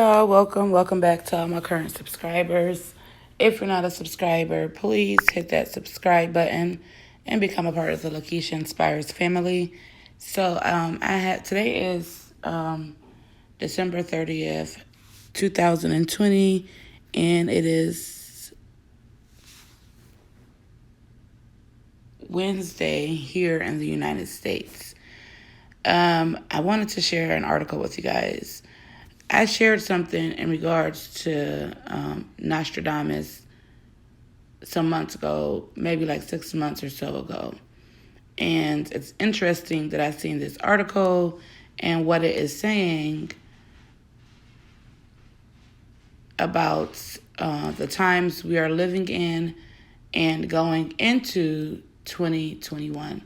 y'all. Welcome back to all my current subscribers. If you're not a subscriber, please hit that subscribe button and become a part of the Lakeisha Inspires family. So today is December 30th, 2020, and it is Wednesday here in the United States. I wanted to share an article with you guys. I shared something in regards to Nostradamus some months ago, maybe like 6 months or so ago. And it's interesting that I've seen this article and what it is saying about the times we are living in and going into 2021.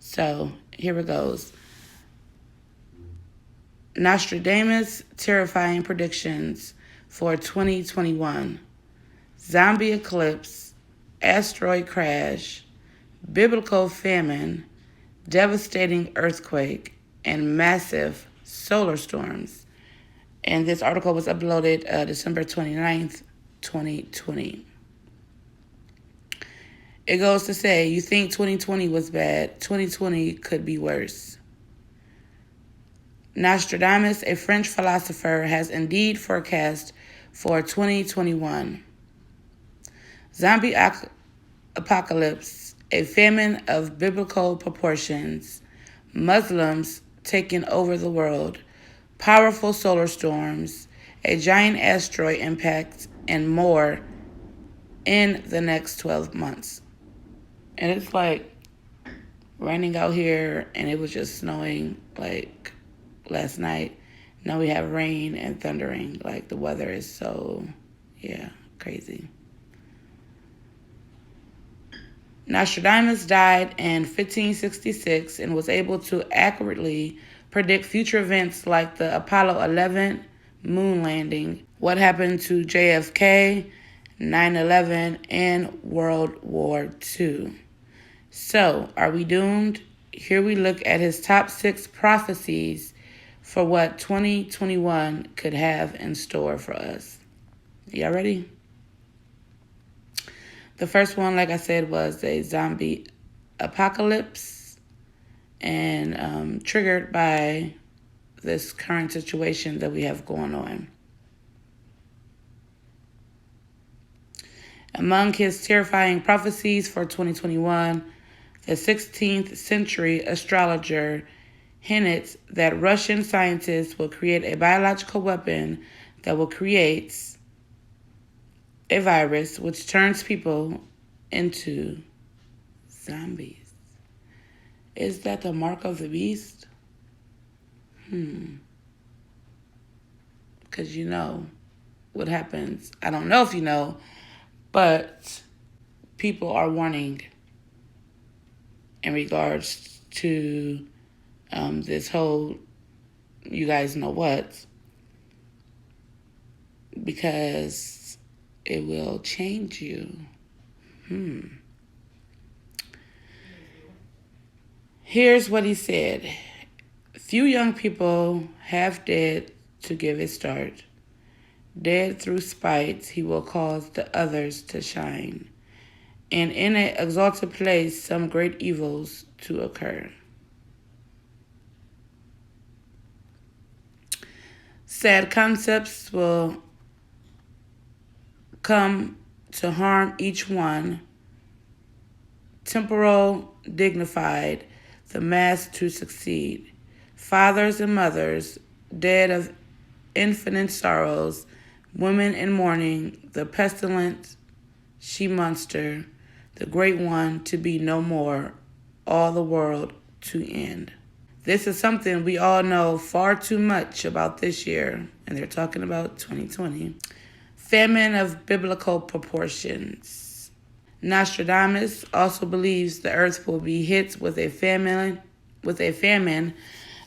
So here it goes. Nostradamus' terrifying predictions for 2021. Zombie eclipse, asteroid crash, biblical famine, devastating earthquake, and massive solar storms. And this article was uploaded December 29th, 2020. It goes to say, you think 2020 was bad, 2020 could be worse. Nostradamus, a French philosopher, has indeed forecast for 2021. Zombie apocalypse, a famine of biblical proportions, Muslims taking over the world, powerful solar storms, a giant asteroid impact, and more in the next 12 months. And it's like raining out here, and it was just snowing like last night. Now we have rain and thundering. Like, the weather is so, crazy. Nostradamus died in 1566 and was able to accurately predict future events like the Apollo 11 moon landing, what happened to JFK, 9/11, and World War II. So, are we doomed? Here we look at his top 6 prophecies for what 2021 could have in store for us. Y'all ready? The first one, like I said, was a zombie apocalypse, and triggered by this current situation that we have going on. Among his terrifying prophecies for 2021, the 16th century astrologer hinted that Russian scientists will create a biological weapon that will create a virus which turns people into zombies. Is that the mark of the beast? Because you know what happens. I don't know if you know, but people are warning in regards to this whole, you guys know what, because it will change you. Here's what he said. Few young people half dead to give a start. Dead through spite, he will cause the others to shine. And in an exalted place, some great evils to occur. Sad concepts will come to harm each one. Temporal, dignified, the mass to succeed. Fathers and mothers, dead of infinite sorrows. Women in mourning, the pestilent she-monster, the great one to be no more, all the world to end. This is something we all know far too much about this year, and they're talking about 2020. Famine of biblical proportions. Nostradamus also believes the earth will be hit with a famine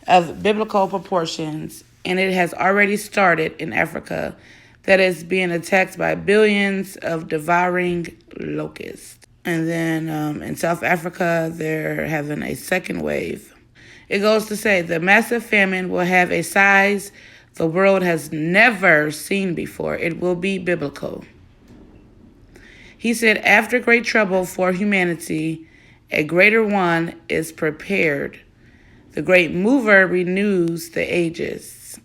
of biblical proportions, and it has already started in Africa, that is being attacked by billions of devouring locusts. And then in South Africa, they're having a second wave. It goes to say the massive famine will have a size the world has never seen before. It will be biblical. He said, after great trouble for humanity, a greater one is prepared. The great mover renews the ages.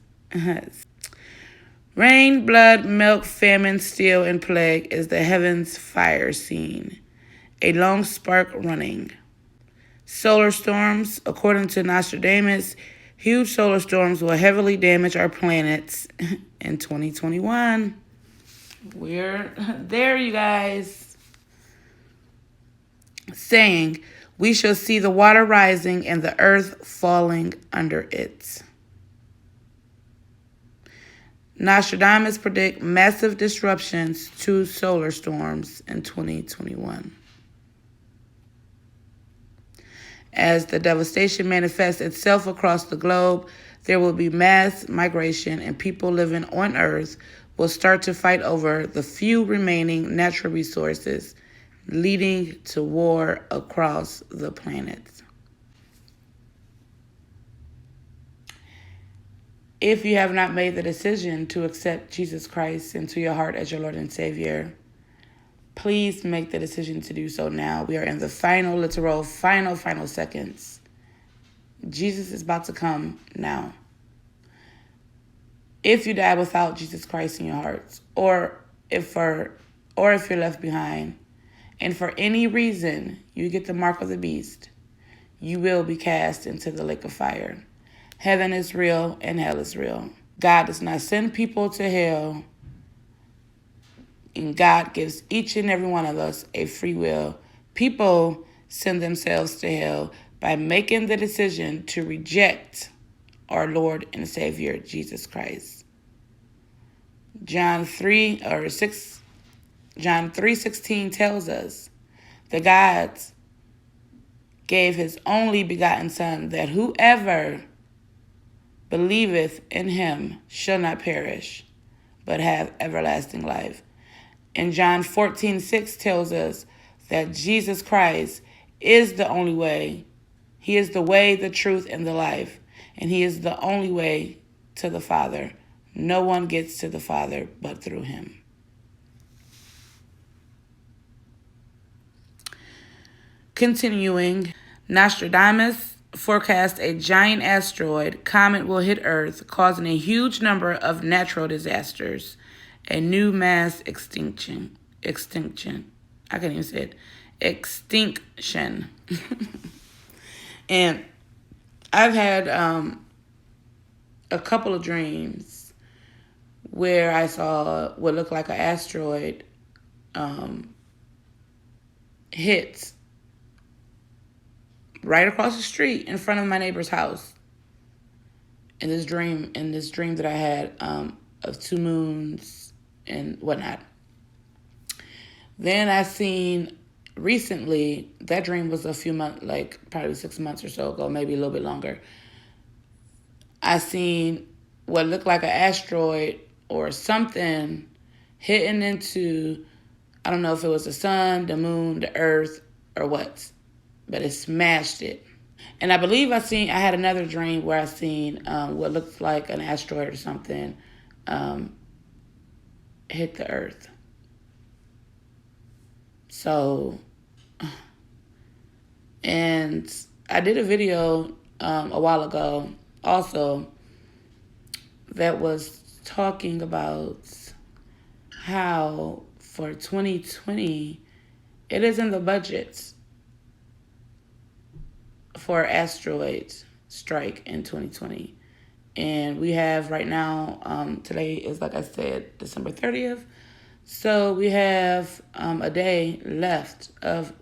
Rain, blood, milk, famine, steel, and plague is the heavens' fire scene. A long spark running. Solar storms, according to Nostradamus, huge solar storms will heavily damage our planets in 2021. We're there, you guys. Saying, we shall see the water rising and the earth falling under it. Nostradamus predict massive disruptions to solar storms in 2021. As the devastation manifests itself across the globe, there will be mass migration, and people living on Earth will start to fight over the few remaining natural resources, leading to war across the planet. If you have not made the decision to accept Jesus Christ into your heart as your Lord and Savior, please make the decision to do so now. We are in the final seconds. Jesus is about to come now. If you die without Jesus Christ in your heart, or if you're left behind, and for any reason you get the mark of the beast, you will be cast into the lake of fire. Heaven is real and hell is real. God does not send people to hell, and God gives each and every one of us a free will. People send themselves to hell by making the decision to reject our Lord and Savior, Jesus Christ. John 3:16 tells us that God gave his only begotten Son, that whoever believeth in him shall not perish, but have everlasting life. And John 14:6 tells us that Jesus Christ is the only way. He is the way, the truth, and the life. And he is the only way to the Father. No one gets to the Father but through him. Continuing, Nostradamus forecast a giant asteroid comet will hit Earth, causing a huge number of natural disasters, a new mass extinction. I can't even say it. Extinction. And I've had a couple of dreams where I saw what looked like an asteroid hit right across the street in front of my neighbor's house. In this dream that I had of two moons and whatnot. Then I seen recently, that dream was a few months, like probably 6 months or so ago, maybe a little bit longer. I seen what looked like an asteroid or something hitting into, I don't know if it was the sun, the moon, the earth, or what, but it smashed it. And I believe I had another dream where I seen what looked like an asteroid or something hit the earth. So, and I did a video a while ago also that was talking about how for 2020 it is in the budget for asteroid strike in 2020. And we have right now, today is, like I said, December 30th. So we have a day left of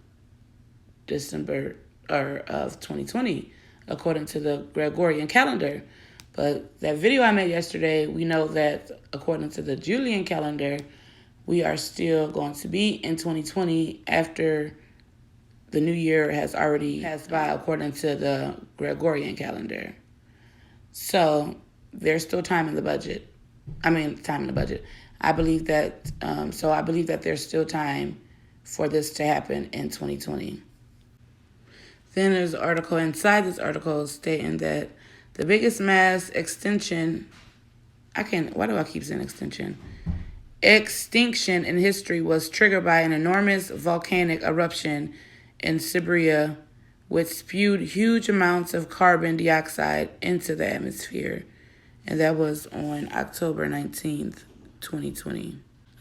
December of 2020, according to the Gregorian calendar. But that video I made yesterday, we know that according to the Julian calendar, we are still going to be in 2020 after the new year has already passed by, according to the Gregorian calendar. So there's still time in the budget. I believe that, I believe that there's still time for this to happen in 2020. Then there's an article inside this article stating that the biggest mass extinction why do I keep saying extinction in history was triggered by an enormous volcanic eruption in Siberia, which spewed huge amounts of carbon dioxide into the atmosphere. And that was on October 19th, 2020.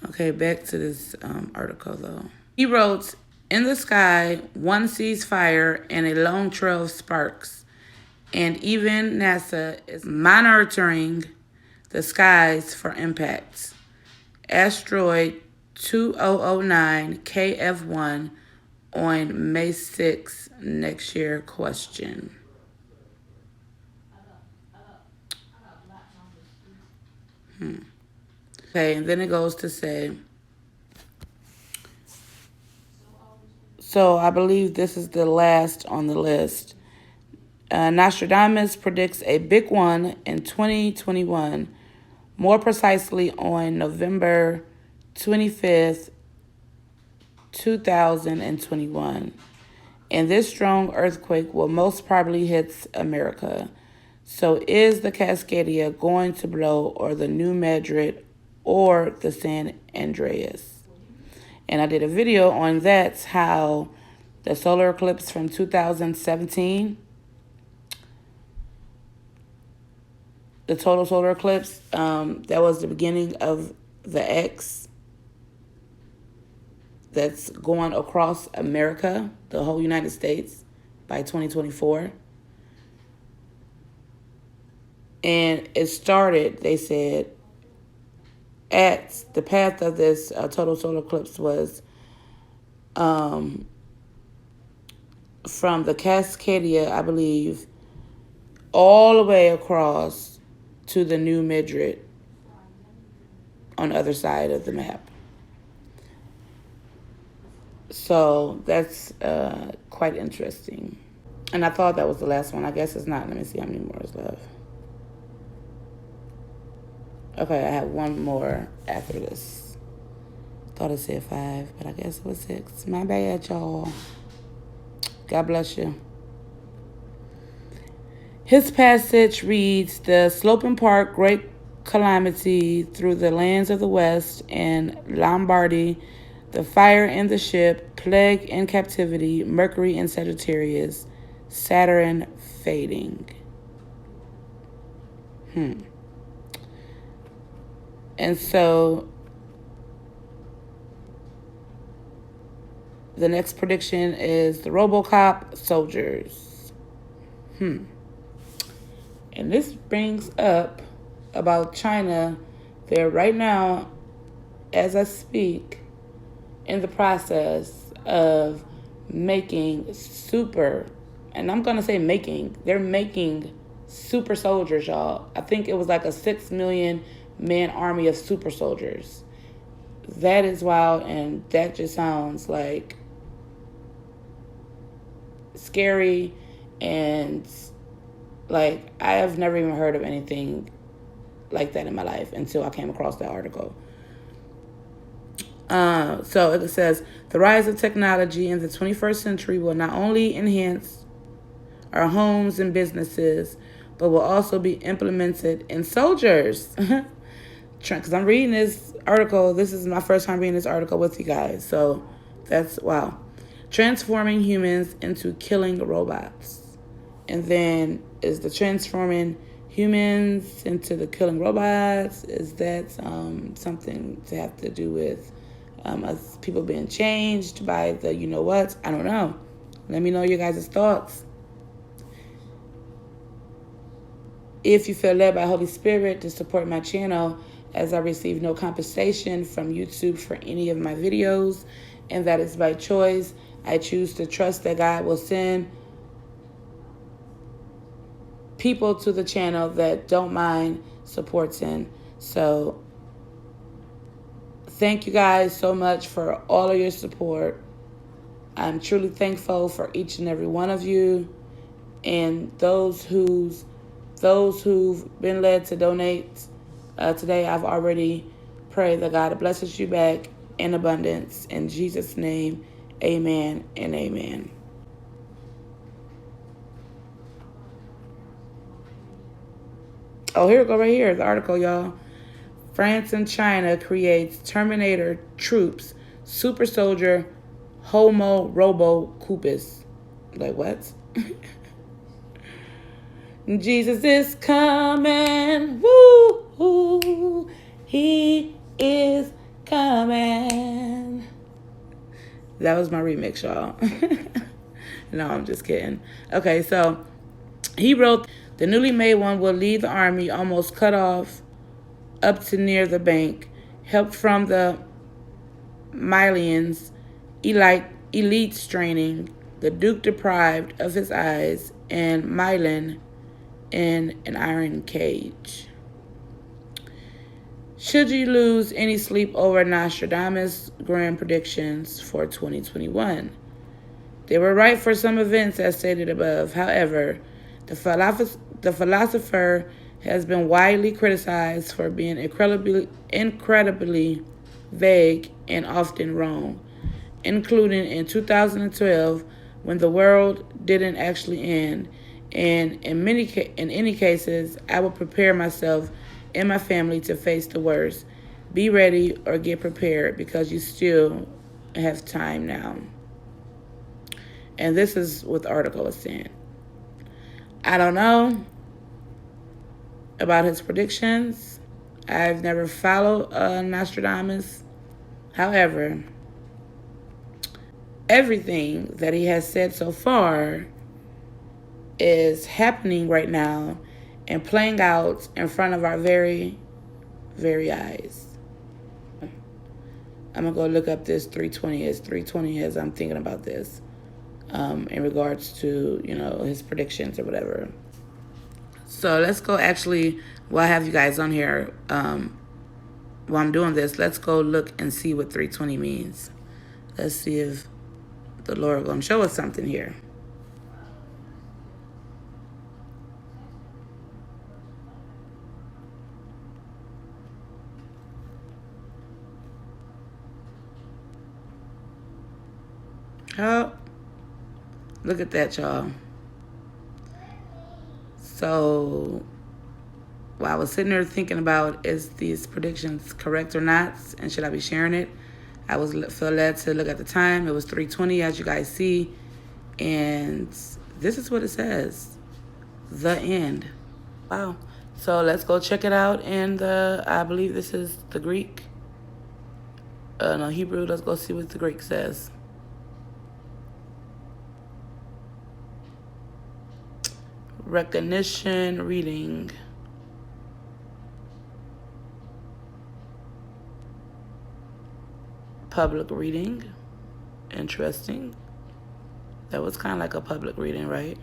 Okay, back to this article though. He wrote, "In the sky, one sees fire and a long trail of sparks, and even NASA is monitoring the skies for impacts. Asteroid 2009 KF1 on May 6 next year question." Okay, and then it goes to say, so I believe this is the last on the list. Nostradamus predicts a big one in 2021, more precisely on November 25th, 2021. And this strong earthquake will most probably hit America. So is the Cascadia going to blow, or the New Madrid, or the San Andreas? And I did a video on that, how the solar eclipse from 2017, the total solar eclipse, that was the beginning of the X that's going across America, the whole United States, by 2024. And it started, they said, at the path of this total solar eclipse was from the Cascadia, I believe, all the way across to the New Madrid on the other side of the map. So that's quite interesting. And I thought that was the last one. I guess it's not. Let me see how many more is left. Okay, I have one more after this. Thought it said 5, but I guess it was 6. My bad, y'all. God bless you. His passage reads, "The sloping park, great calamity through the lands of the West and Lombardy, the fire in the ship, plague in captivity, Mercury in Sagittarius, Saturn fading." And so the next prediction is the Robocop soldiers. And this brings up about China. They're right now, as I speak, in the process of making super, and I'm going to say they're making super soldiers, y'all. I think it was like a 6 million man army of super soldiers. That is wild, and that just sounds like scary, and like I have never even heard of anything like that in my life until I came across that article. So it says, "The rise of technology in the 21st century will not only enhance our homes and businesses, but will also be implemented in soldiers." Because I'm reading this article. This is my first time reading this article with you guys. So that's wow. "Transforming humans into killing robots." And then is the transforming humans into the killing robots, is that something to have to do with us people being changed by the you know what? I don't know. Let me know your guys' thoughts. If you feel led by Holy Spirit to support my channel, as I receive no compensation from YouTube for any of my videos, and that is by choice, I choose to trust that God will send people to the channel that don't mind supporting. So thank you guys so much for all of your support. I'm truly thankful for each and every one of you, and those who've been led to donate today. I've already prayed that God blesses you back in abundance. In Jesus' name, amen and amen. Oh, here we go right here. The article, y'all. France and China creates Terminator troops, super soldier, Homo Robocopus. Like what? Jesus is coming. Woo, woo. He is coming. That was my remix, y'all. No, I'm just kidding. Okay, so he wrote, the newly made one will lead the army almost cut off up to near the bank, help from the Mylians, elite straining, the Duke deprived of his eyes, and Mylin in an iron cage. Should you lose any sleep over Nostradamus' grand predictions for 2021? They were right for some events as stated above. However, the philosopher has been widely criticized for being incredibly vague and often wrong, including in 2012 when the world didn't actually end. And in any cases, I will prepare myself and my family to face the worst. Be ready or get prepared because you still have time now. And this is what the article is saying. I don't know about his predictions. I've never followed Nostradamus. However, everything that he has said so far is happening right now and playing out in front of our very, very eyes. I'm going to go look up this 320 as I'm thinking about this in regards to, his predictions or whatever. So let's go while I have you guys on here, while I'm doing this, let's go look and see what 320 means. Let's see if the Lord is going to show us something here. Oh, look at that, y'all. So while I was sitting there thinking about is these predictions correct or not, and should I be sharing it, I feel led to look at the time. It was 3:20, as you guys see, and this is what it says: the end. Wow. So let's go check it out. And I believe this is the Greek. No, Hebrew. Let's go see what the Greek says. Recognition reading. Public reading. Interesting. That was kind of like a public reading, right?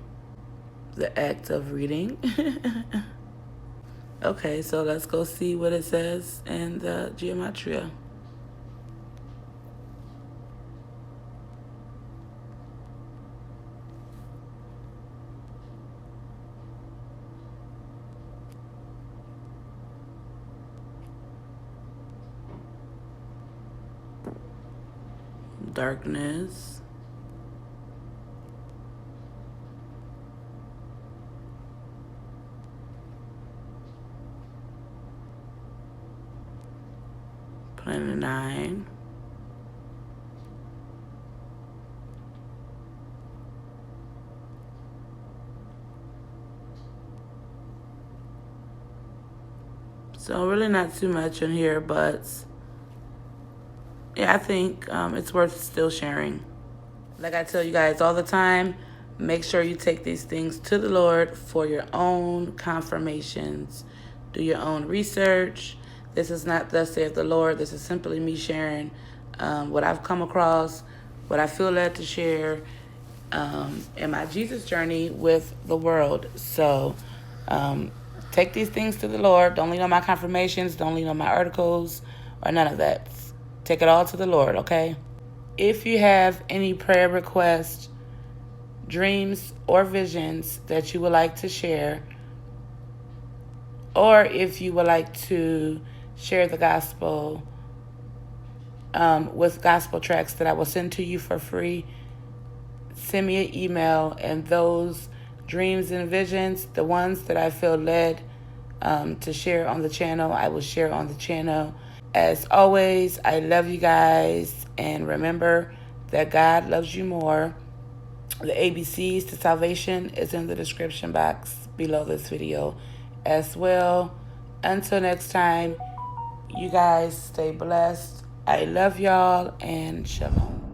The act of reading. Okay, so let's go see what it says in the gematria. Darkness. Planet 9. So really not too much in here, but yeah, I think it's worth still sharing. Like I tell you guys all the time, make sure you take these things to the Lord for your own confirmations. Do your own research. This is not thus saith the Lord. This is simply me sharing what I've come across, what I feel led to share in my Jesus journey with the world. So take these things to the Lord. Don't lean on my confirmations. Don't lean on my articles or none of that. Take it all to the Lord, okay? If you have any prayer requests, dreams, or visions that you would like to share, or if you would like to share the gospel with gospel tracks that I will send to you for free, send me an email, and those dreams and visions, the ones that I feel led to share on the channel, I will share on the channel. As always, I love you guys, and remember that God loves you more. The ABCs to salvation is in the description box below this video as well. Until next time, you guys stay blessed. I love y'all, and shalom.